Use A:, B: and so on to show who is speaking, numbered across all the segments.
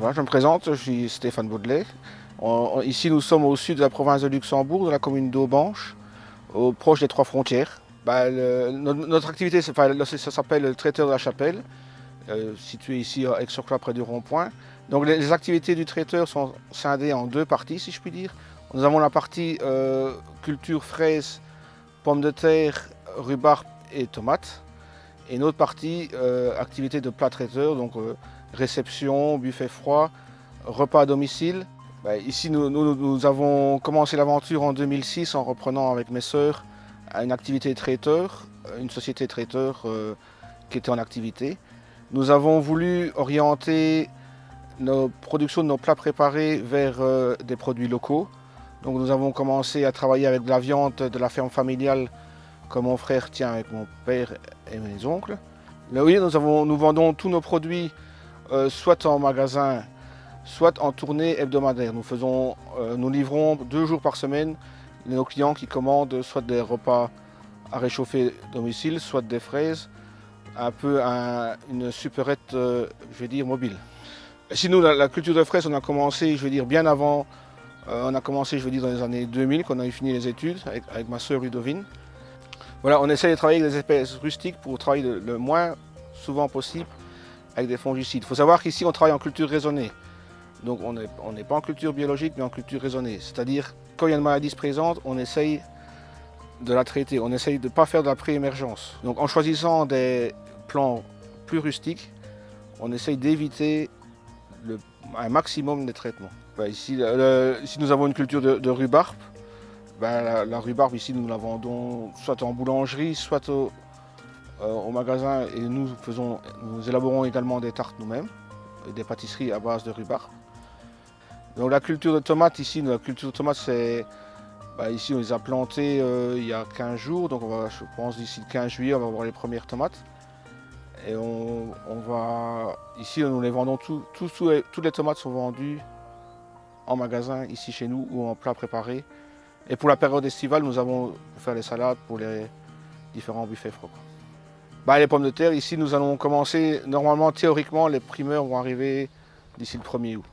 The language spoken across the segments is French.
A: Voilà, je me présente, je suis Stéphane Baudelet. Ici, nous sommes au sud de la province de Luxembourg, de la commune d'Aubanche, proche des trois frontières. Notre activité, ça s'appelle le traiteur de la Chapelle, situé ici à Aix-sur-Cloît près du rond-point. Donc les activités du traiteur sont scindées en deux parties, si je puis dire. Nous avons la partie culture fraises, pommes de terre, rhubarbe et tomates. Et une autre partie, activité de plat traiteur, donc réception, buffet froid, repas à domicile. Ici, nous avons commencé l'aventure en 2006 en reprenant avec mes sœurs une activité traiteur, une société traiteur qui était en activité. Nous avons voulu orienter nos productions de nos plats préparés vers des produits locaux. Donc nous avons commencé à travailler avec de la viande de la ferme familiale que mon frère tient avec mon père et mes oncles. Là, oui, nous vendons tous nos produits soit en magasin, soit en tournée hebdomadaire. Nous livrons 2 jours par semaine nos clients qui commandent soit des repas à réchauffer domicile, soit des fraises, un peu une supérette, je vais dire, mobile. Ici, nous, la culture de fraises, on a commencé, je veux dire, bien avant. On a commencé, je veux dire, dans les années 2000, quand on a fini les études, avec ma sœur Ludovine. Voilà, on essaie de travailler avec des espèces rustiques pour travailler le moins souvent possible avec des fongicides. Il faut savoir qu'ici, on travaille en culture raisonnée. Donc, on n'est pas en culture biologique, mais en culture raisonnée. C'est-à-dire, quand il y a une maladie se présente, on essaye de la traiter. On essaye de ne pas faire de la pré-émergence. Donc, en choisissant des plants plus rustiques, on essaye d'éviter un maximum de traitements. Ici, nous avons une culture de rhubarbe. La rhubarbe, ici, nous la vendons soit en boulangerie, soit au magasin. Et nous élaborons également des tartes nous-mêmes, des pâtisseries à base de rhubarbe. Donc la culture de tomates, ici, c'est... ici, on les a plantées il y a 15 jours. Donc je pense d'ici le 15 juillet, on va avoir les premières tomates. Et ici, nous les vendons, toutes les tomates sont vendues en magasin, ici chez nous, ou en plat préparé. Et pour la période estivale, nous avons fait les salades pour les différents buffets froids. Les pommes de terre, ici, nous allons commencer, normalement, théoriquement, les primeurs vont arriver d'ici le 1er août.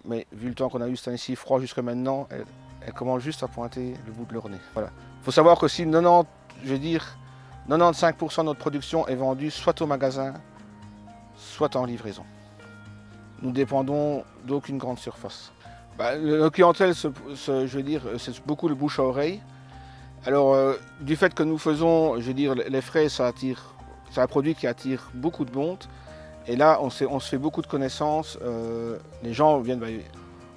A: Mais vu le temps qu'on a eu, c'est ici froid jusque maintenant, elles commencent juste à pointer le bout de leur nez. Voilà. Il faut savoir que si 95% de notre production est vendue soit au magasin, soit en livraison. Nous dépendons d'aucune grande surface. La clientèle, c'est beaucoup le bouche à oreille. Alors, du fait que nous faisons, les fraises, c'est un produit qui attire beaucoup de monde. Et là, on se fait beaucoup de connaissances. Les gens viennent,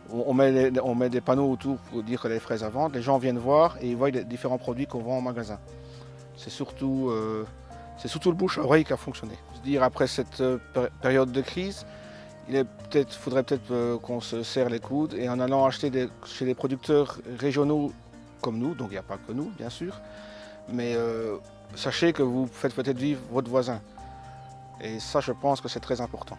A: on met des panneaux autour pour dire que les fraises à vendre. Les gens viennent voir et ils voient les différents produits qu'on vend en magasin. C'est surtout le bouche à oreille qui a fonctionné. Après cette période de crise, faudrait peut-être qu'on se serre les coudes et en allant acheter chez des producteurs régionaux comme nous, donc il n'y a pas que nous, bien sûr, mais sachez que vous faites peut-être vivre votre voisin. Et ça, je pense que c'est très important.